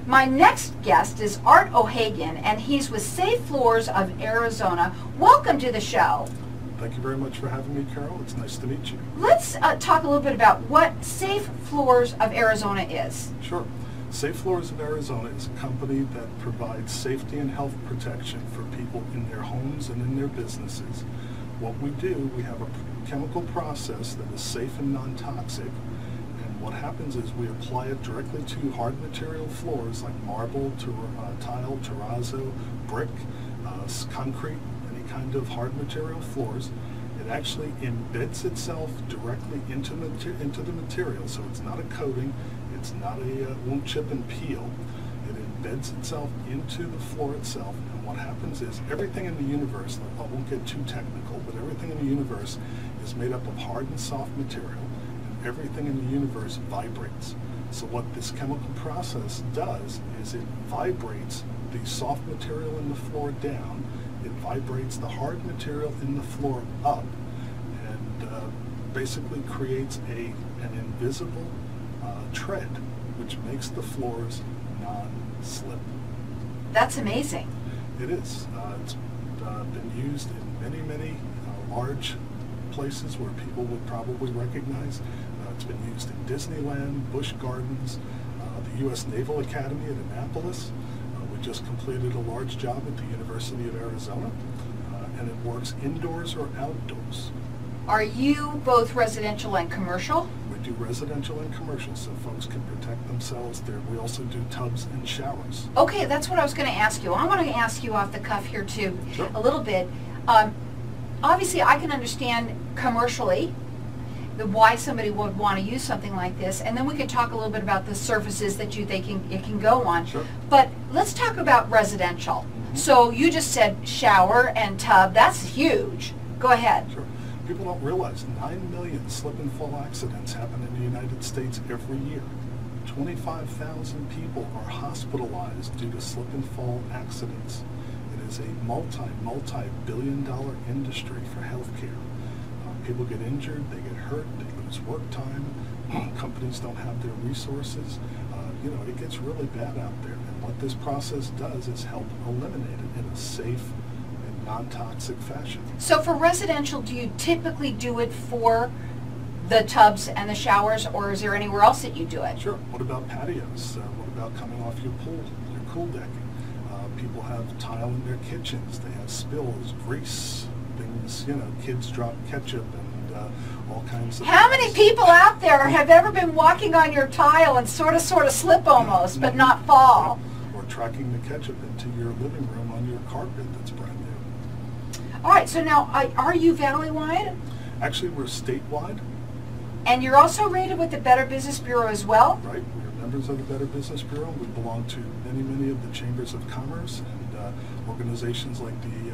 My next guest is Art O'Hagan, and he's with Safe Floors of Arizona. Welcome to the show. Thank you very much for having me, Carol. It's nice to meet you. Let's talk a little bit about what Safe Floors of Arizona is. Sure. Safe Floors of Arizona is a company that provides safety and health protection for people in their homes and in their businesses. What we do, we have a chemical process that is safe and non-toxic. And what happens is we apply it directly to hard material floors like marble, tile, terrazzo, brick, concrete, any kind of hard material floors. It actually embeds itself directly into the material, so it's not a coating, it's not a won't chip and peel. It embeds itself into the floor itself, and what happens is everything in the universe, I won't get too technical, but everything in the universe is made up of hard and soft material, and everything in the universe vibrates. So what this chemical process does is it vibrates the soft material in the floor down, it vibrates the hard material in the floor up, and basically creates an invisible tread, which makes the floors non-slip. That's amazing. It is. It's been used in many large places where people would probably recognize. It's been used in Disneyland, Busch Gardens, the U.S. Naval Academy at Annapolis. We just completed a large job at the University of Arizona, and it works indoors or outdoors. Are you both residential and commercial? We do residential and commercial, so folks can protect themselves there. We also do tubs and showers. Okay, that's what I was going to ask you. I want to ask you off the cuff here too, Sure. a little bit. Obviously, I can understand commercially why somebody would want to use something like this, and then we can talk a little bit about the surfaces that it can go on. Sure. But let's talk about residential. So you just said shower and tub. That's huge. Go ahead. Sure. People don't realize 9 million slip and fall accidents happen in the United States every year. 25,000 people are hospitalized due to slip and fall accidents. It is a multi-billion-dollar industry for healthcare. People get injured, they get hurt, they lose work time, companies don't have their resources. It gets really bad out there. And what this process does is help eliminate it in a safe and non-toxic fashion. So for residential, do you typically do it for the tubs and the showers, or is there anywhere else that you do it? Sure. What about patios? What about coming off your pool, your cool decking? People have tile in their kitchens. They have spills, grease, things, kids drop ketchup and all kinds of How things. many people out there have ever been walking on your tile and sort of slip almost, but not fall? Or tracking the ketchup into your living room on your carpet that's brand new. All right, so now, are you valley-wide? Actually, we're statewide. And you're also rated with the Better Business Bureau as well? Right. We're members of the Better Business Bureau. We belong to many of the chambers of commerce and organizations like the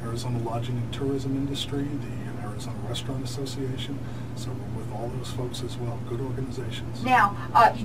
Arizona Lodging and Tourism Industry, the Arizona Restaurant Association. So we're with all those folks as well. Good organizations. Now,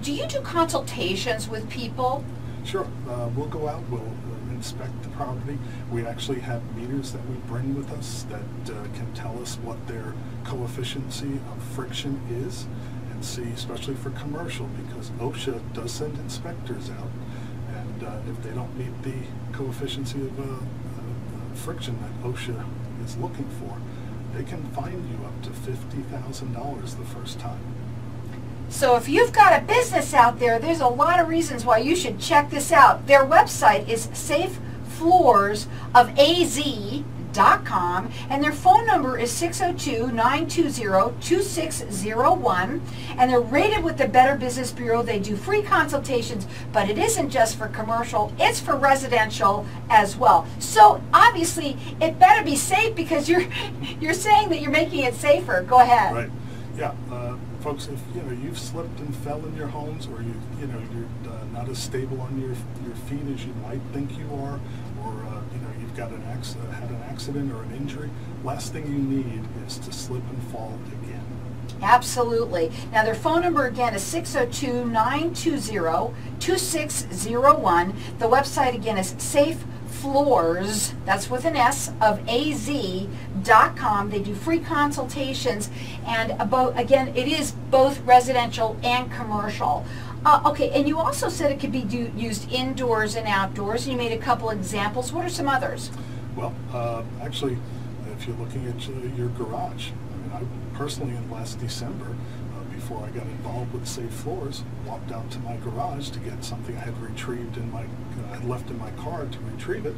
do you do consultations with people? Sure. We'll go out. We'll inspect the property. We actually have meters that we bring with us that can tell us what their coefficient of friction is, and see, especially for commercial, because OSHA does send inspectors out, and if they don't meet the coefficient of friction that OSHA is looking for, they can fine you up to $50,000 the first time. So if you've got a business out there, there's a lot of reasons why you should check this out. Their website is safefloorsofaz.com, and their phone number is 602-920-2601, and they're rated with the Better Business Bureau. They do free consultations, but it isn't just for commercial, it's for residential as well. So obviously it better be safe, because you're saying that you're making it safer. Go ahead. Right. Yeah. Folks, if you've slipped and fell in your homes, or you're not as stable on your feet as you might think you are, or you've got had an accident or an injury, last thing you need is to slip and fall again. Absolutely. Now their phone number again is 602-920-2601. The website again is safefloors, that's with an S, of AZ.com. They do free consultations, and again, it is both residential and commercial. Okay, and you also said it could be used indoors and outdoors, and you made a couple examples. What are some others? Well, actually, if you're looking at your garage, I mean, I personally, in last December, before I got involved with Safe Floors, walked out to my garage to get something I had retrieved in my, had left in my car to retrieve it,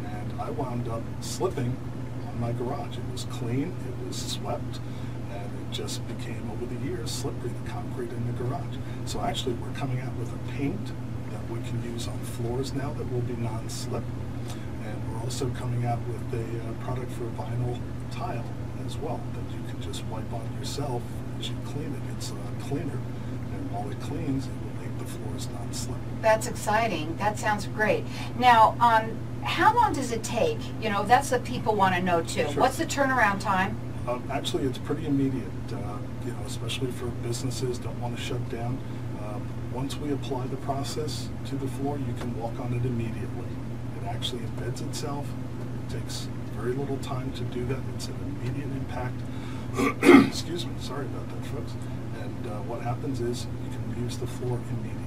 and I wound up slipping on my garage. It was clean, it was swept, and it just became, over the years, slippery, the concrete in the garage. So actually, we're coming out with a paint that we can use on floors now that will be non-slip. And we're also coming out with a product for vinyl tile as well that you can just wipe on yourself as you clean it. It's a cleaner, and while it cleans, it will make the floors non-slip. That's exciting. That sounds great. Now, how long does it take? You know, that's what people want to know too. Sure. What's the turnaround time? Actually, it's pretty immediate, you know, especially for businesses that want to shut down. Once we apply the process to the floor, you can walk on it immediately. It actually embeds itself. It takes very little time to do that. It's an immediate impact. Excuse me, sorry about that, folks. And what happens is you can use the floor immediately.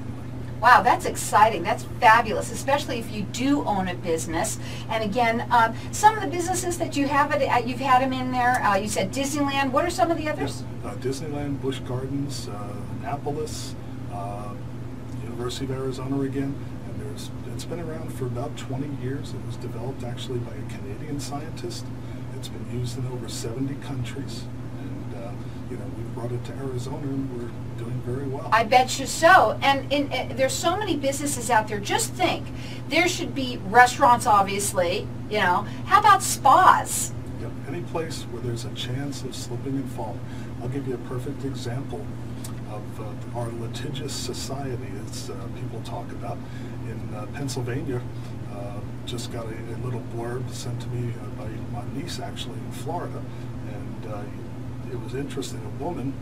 Wow, that's exciting. That's fabulous, especially if you do own a business. And again, some of the businesses that you have, you've had them in there. You said Disneyland. What are some of the others? Yes. Disneyland, Busch Gardens, Annapolis, University of Arizona again. And it's been around for about 20 years. It was developed actually by a Canadian scientist. It's been used in over 70 countries. And, you know, we brought it to Arizona and we're doing very well. I bet you so. And there's so many businesses out there. Just think, there should be restaurants, obviously, you know. How about spas? Yep, any place where there's a chance of slipping and falling. I'll give you a perfect example of our litigious society, as people talk about. In Pennsylvania, just got a little blurb sent to me by my niece, actually, in Florida. And it was interesting. A woman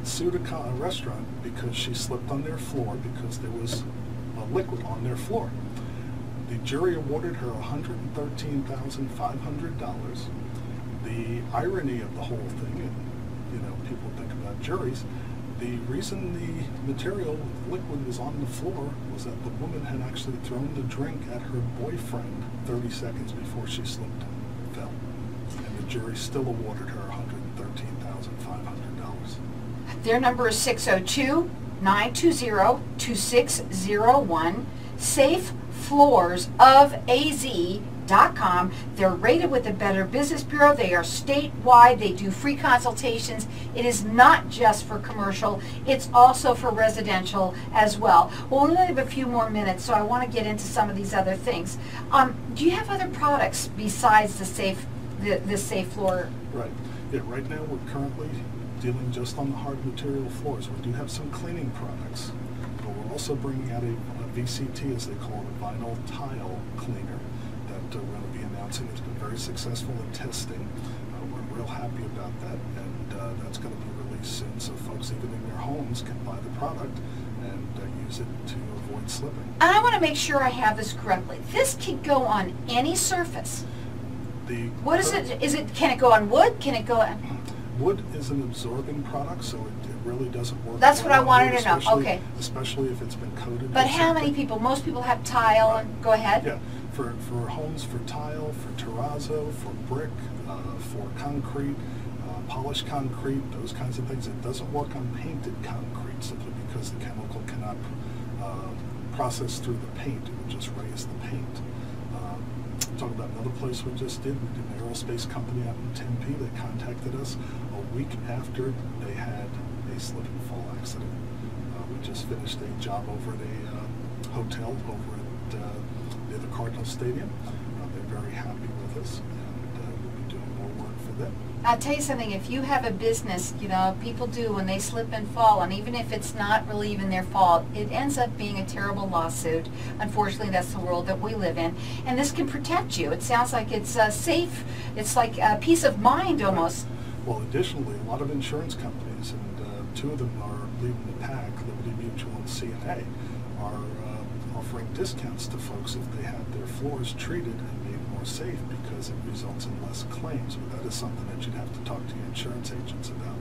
sued a restaurant because she slipped on their floor because there was a liquid on their floor. The jury awarded her $113,500. The irony of the whole thing, and you know, people think about juries, the reason the material liquid was on the floor was that the woman had actually thrown the drink at her boyfriend 30 seconds before she slipped and fell. And the jury still awarded her $113,500. Their number is 602-920-2601. SafeFloorsOfAZ.com. They're rated with the Better Business Bureau. They are statewide. They do free consultations. It is not just for commercial. It's also for residential as well. Well, we only have a few more minutes, so I want to get into some of these other things. Do you have other products besides the Safe Floor? Right. Yeah, right now we're currently dealing just on the hard material floors. We do have some cleaning products, but we're also bringing out a VCT, as they call it, a vinyl tile cleaner that we're going to be announcing. It's been very successful in testing. We're real happy about that, and that's going to be released soon, so folks even in their homes can buy the product and use it to avoid slipping. And I want to make sure I have this correctly. This can go on any surface. What is it? Can it go on wood? Can it go on... Wood is an absorbing product, so it really doesn't work. That's what I wanted wood, to know. Okay. Especially if it's been coated. But how many people? Most people have tile. Right. Go ahead. Yeah, for homes, for tile, for terrazzo, for brick, for concrete, polished concrete, those kinds of things. It doesn't work on painted concrete simply because the chemical cannot process through the paint. It would just raise the paint. Talk about another place we just did. We did an aerospace company out in Tempe. They contacted us a week after they had a slip and fall accident. We just finished a job over at a hotel over at near the Cardinal Stadium. They're very happy with us, and we'll be doing more work for them. I'll tell you something, if you have a business, you know, people do when they slip and fall, and even if it's not really even their fault, it ends up being a terrible lawsuit. Unfortunately, that's the world that we live in. And this can protect you. It sounds like it's safe. It's like a peace of mind almost. Well, additionally, a lot of insurance companies, and two of them are leading the pack, Liberty Mutual and CNA, are offering discounts to folks if they have their floors treated and made more safe because it results in less claims. But that is something that you'd have to talk to your insurance agents about.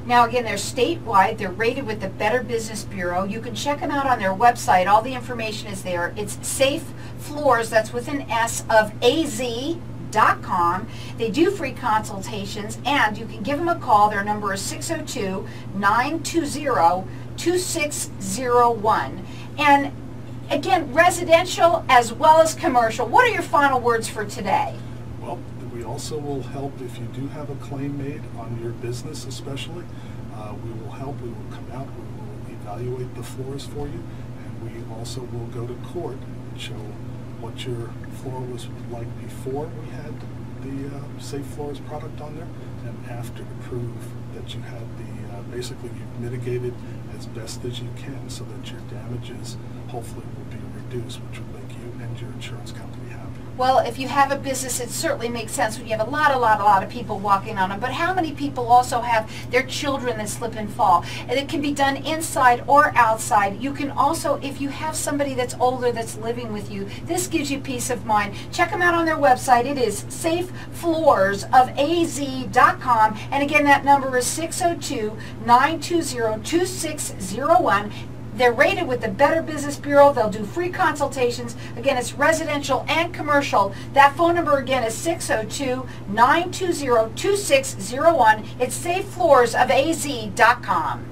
Now again, they're statewide. They're rated with the Better Business Bureau. You can check them out on their website. All the information is there. It's Safe Floors, that's with an S, of AZ.com. They do free consultations, and you can give them a call. Their number is 602-920-2601. And again, residential as well as commercial. What are your final words for today? Well, we also will help if you do have a claim made on your business especially. We will help. We will come out. We will evaluate the floors for you. And we also will go to court and show what your floor was like before we had the Safe Floors product on there, and after, to prove that you had the, basically you've mitigated as best as you can so that your damages hopefully will be reduced, which will make you and your insurance company happy. Well, if you have a business, it certainly makes sense when you have a lot of people walking on them. But how many people also have their children that slip and fall? And it can be done inside or outside. You can also, if you have somebody that's older that's living with you, this gives you peace of mind. Check them out on their website. It is safefloorsofaz.com. And again, that number is 602-920-2601. They're rated with the Better Business Bureau. They'll do free consultations. Again, it's residential and commercial. That phone number again is 602-920-2601. It's safefloorsofaz.com.